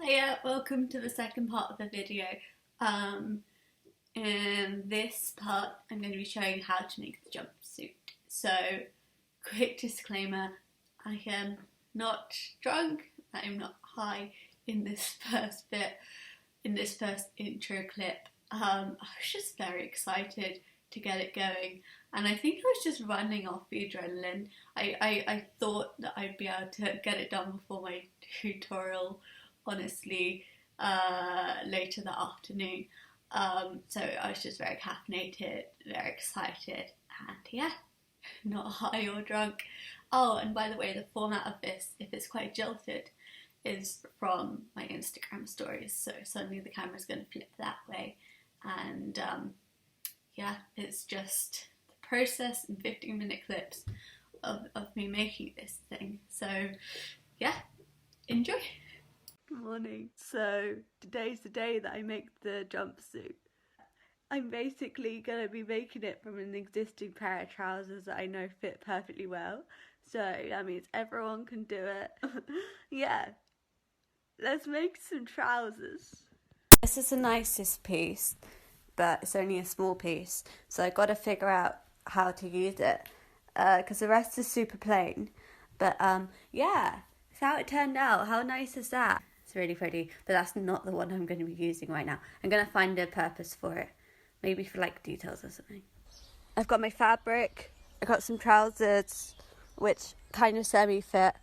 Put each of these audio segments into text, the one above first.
Hiya, welcome to the second part of the video. In this part I'm going to be showing how to make the jumpsuit. So, quick disclaimer, I am not drunk, I am not high in this first bit, in this first intro clip. I was just very excited to get it going, and I think I was just running off the adrenaline. I thought that I'd be able to get it done before my tutorial, honestly, later that afternoon. So I was just very caffeinated, very excited, and yeah, not high or drunk. Oh, and by the way, the format of this, if it's quite jilted, is from my Instagram stories, so suddenly the camera's going to flip that way, and yeah, it's just the process in 15-minute clips of me making this thing. So yeah, enjoy. Good morning. So today's the day that I make the jumpsuit. I'm basically going to be making it from an existing pair of trousers that I know fit perfectly well. So that means everyone can do it. Yeah, let's make some trousers. This is the nicest piece, but it's only a small piece, so I got to figure out how to use it, because the rest is super plain. But yeah, that's how it turned out. How nice is that? It's really pretty, but that's not the one I'm going to be using right now. I'm going to find a purpose for it, maybe for like details or something. I've got my fabric, I got some trousers which kind of semi-fit,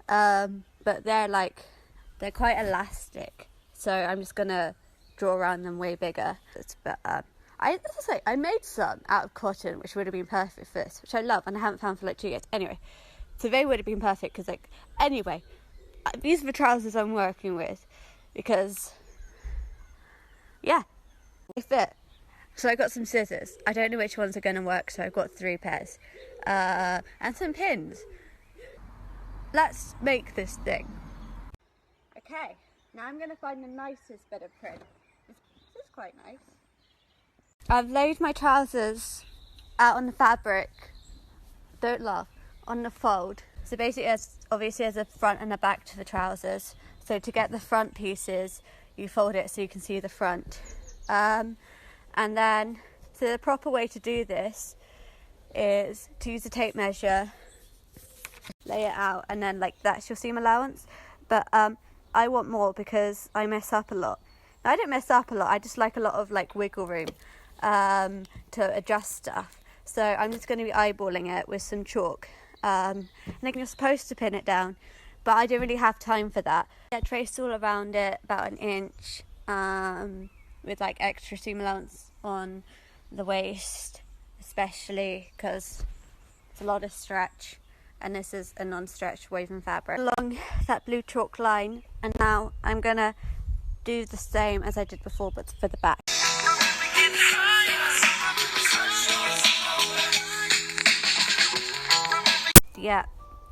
but they're quite elastic, so I'm just going to draw around them way bigger. But I made some out of cotton, which would have been perfect for this, which I love, and I haven't found for like 2 years. Anyway, so they would have been perfect because anyway, these are the trousers I'm working with because, yeah, they fit. So I got some scissors. I don't know which ones are going to work, so I've got 3 pairs, and some pins. Let's make this thing. Okay, now I'm going to find the nicest bit of print. This is quite nice. I've laid my trousers out on the fabric, don't laugh, on the fold. So basically, obviously there's a front and a back to the trousers. So to get the front pieces, you fold it so you can see the front. And then, so the proper way to do this is to use a tape measure, lay it out, and then that's your seam allowance. But I want more because I mess up a lot. Now, I don't mess up a lot, I just like a lot of wiggle room to adjust stuff. So I'm just going to be eyeballing it with some chalk. And then you're supposed to pin it down, but I don't really have time for that. I traced all around it about 1 inch, with extra seam allowance on the waist, especially because it's a lot of stretch, and this is a non-stretch woven fabric. Along that blue chalk line, and now I'm gonna do the same as I did before, but for the back. Yeah,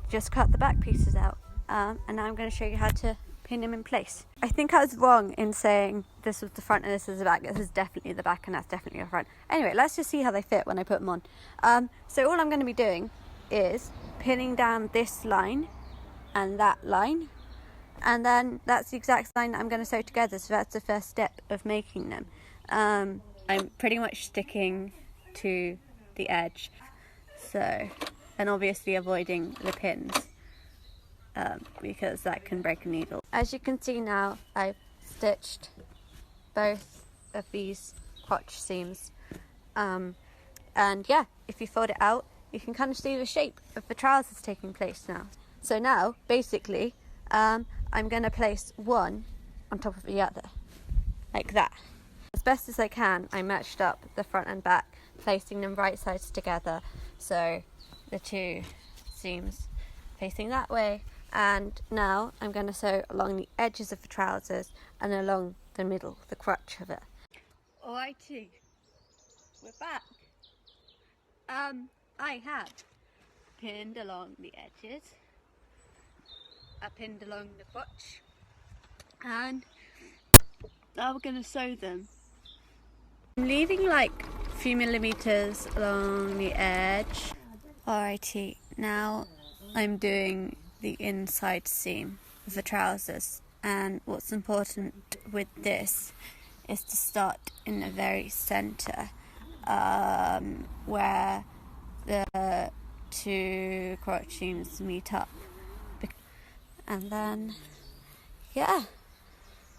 just cut the back pieces out, and now I'm going to show you how to pin them in place. I think I was wrong in saying this was the front and this is the back. This is definitely the back and that's definitely the front. Anyway, let's just see how they fit when I put them on. So all I'm going to be doing is pinning down this line and that line, and then that's the exact line that I'm going to sew together. So that's the first step of making them. I'm pretty much sticking to the edge, so, and obviously avoiding the pins, because that can break a needle. As you can see now, I've stitched both of these crotch seams, and yeah, if you fold it out, you can kind of see the shape of the trousers taking place now. So now, basically, I'm going to place one on top of the other, like that. As best as I can, I matched up the front and back, placing them right sides together, so the 2 seams facing that way. And now I'm going to sew along the edges of the trousers and along the middle, the crotch of it. Alrighty, we're back. I have pinned along the edges, I pinned along the crotch, and now we're going to sew them. I'm leaving a few millimeters along the edge. Alrighty, now I'm doing the inside seam of the trousers, and what's important with this is to start in the very centre, where the two crotch seams meet up, and then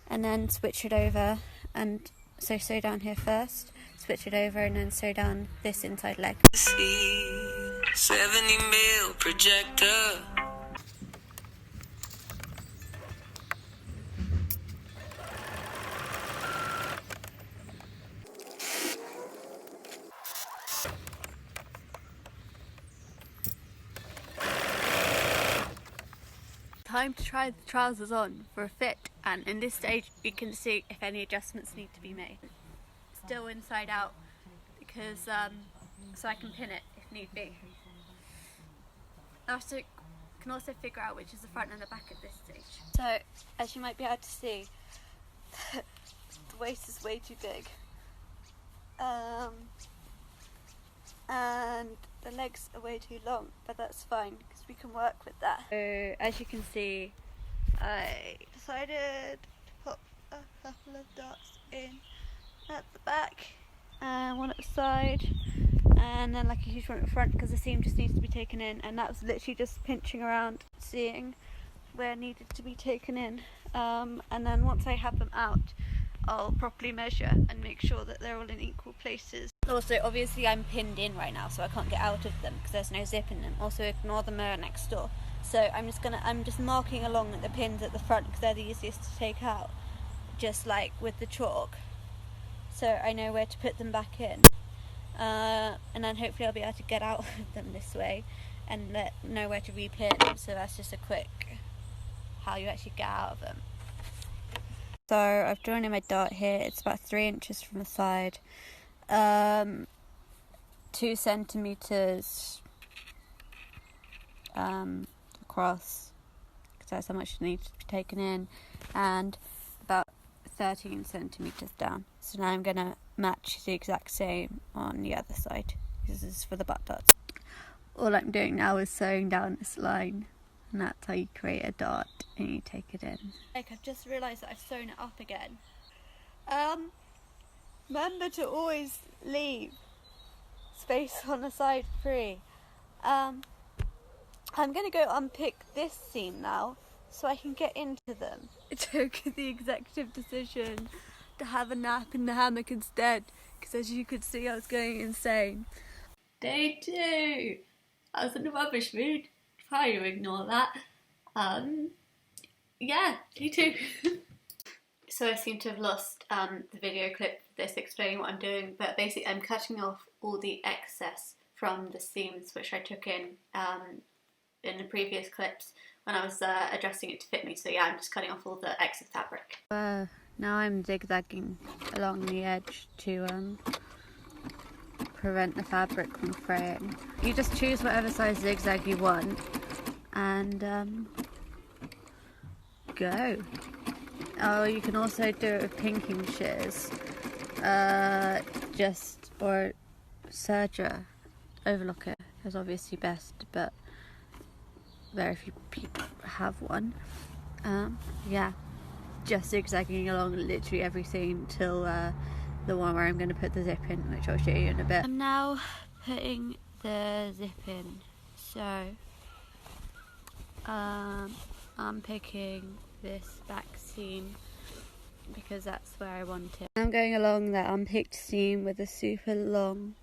and then switch it over, and so sew down here first, switch it over, and then sew down this inside leg. 70mm projector. Time to try the trousers on for a fit, and in this stage you can see if any adjustments need to be made. Still inside out, because so I can pin it if need be. I also can also figure out which is the front and the back at this stage. So as you might be able to see, the waist is way too big, and the legs are way too long, but that's fine because we can work with that. So as you can see, I decided to pop a couple of dots in at the back and one at the side, and then like a huge one at the front because the seam just needs to be taken in, and that was literally just pinching around, seeing where it needed to be taken in, and then once I have them out, I'll properly measure and make sure that they're all in equal places. Also, obviously I'm pinned in right now, so I can't get out of them because there's no zip in them. Also, ignore the mirror next door. So I'm just marking along the pins at the front because they're the easiest to take out, just like with the chalk. So I know where to put them back in, and then hopefully I'll be able to get out of them this way and know where to repin. So that's just a quick how you actually get out of them. So I've drawn in my dart here. It's about 3 inches from the side, 2 centimeters across, because that's how much needs to be taken in, and about 13 centimeters down. So now I'm going to match the exact same on the other side. This is for the butt darts. All I'm doing now is sewing down this line, and that's how you create a dart and you take it in. Like, I've just realised that I've sewn it up again. Remember to always leave space on the side free. I'm going to go unpick this seam now so I can get into them. I took the executive decision to have a nap in the hammock instead, because as you could see I was going insane. Day 2. I was in a rubbish mood. Try to ignore that. Yeah, day 2. So I seem to have lost the video clip for this explaining what I'm doing, but basically I'm cutting off all the excess from the seams which I took in the previous clips when I was adjusting it to fit me. So yeah, I'm just cutting off all the excess fabric. Now I'm zigzagging along the edge to prevent the fabric from fraying. You just choose whatever size zigzag you want and go. Oh, you can also do it with pinking shears, or serger. Overlocker is obviously best, but very few people have one. Yeah, just zigzagging along literally everything till the one where I'm going to put the zip in, which I'll show you in a bit. I'm now putting the zip in, so I'm picking this back seam because that's where I want it. I'm going along that unpicked seam with a super long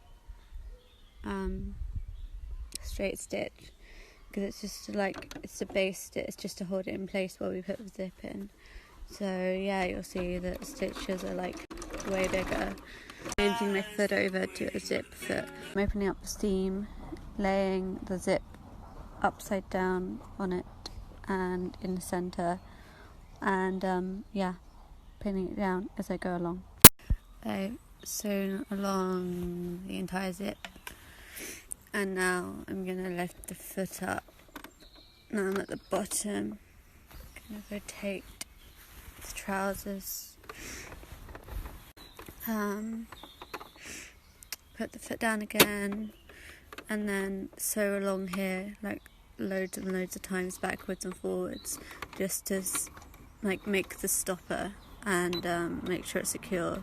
straight stitch, because it's just like, it's a base stitch just to hold it in place while we put the zip in. So yeah, you'll see that the stitches are like way bigger. Changing my foot over to a zip foot. I'm opening up the seam, laying the zip upside down on it and in the centre, and yeah, pinning it down as I go along. I've sewn along the entire zip, and now I'm going to lift the foot up. Now I'm at the bottom, I'm going to rotate the trousers, put the foot down again, and then sew along here like loads and loads of times backwards and forwards, just as like make the stopper and make sure it's secure.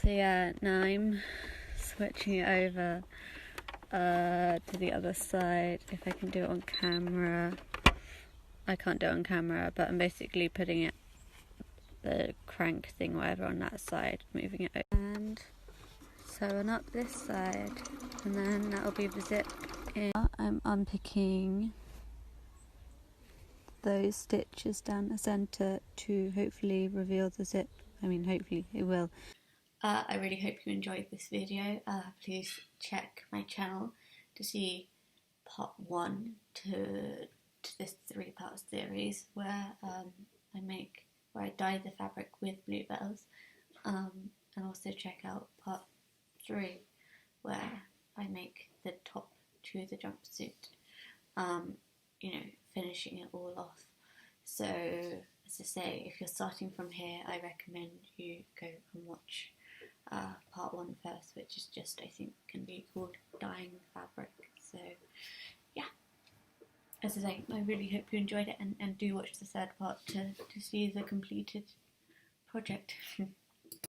So yeah, now I'm switching it over to the other side. If I can do it on camera. I can't do it on camera, but I'm basically putting it, the crank thing, whatever, on that side, moving it over. And sewing up this side, and then that'll be the zip in. I'm unpicking those stitches down the centre to hopefully reveal the zip. I mean, hopefully it will. I really hope you enjoyed this video. Please check my channel to see part 1 to this 3-part series where I dye the fabric with bluebells, and also check out part 3 where I make the top to the jumpsuit, finishing it all off. So, as I say, if you're starting from here, I recommend you go and watch part 1 first, which is just, I think, can be called dyeing fabric. So, yeah. As I say, I really hope you enjoyed it, and do watch the 3rd part to see the completed project.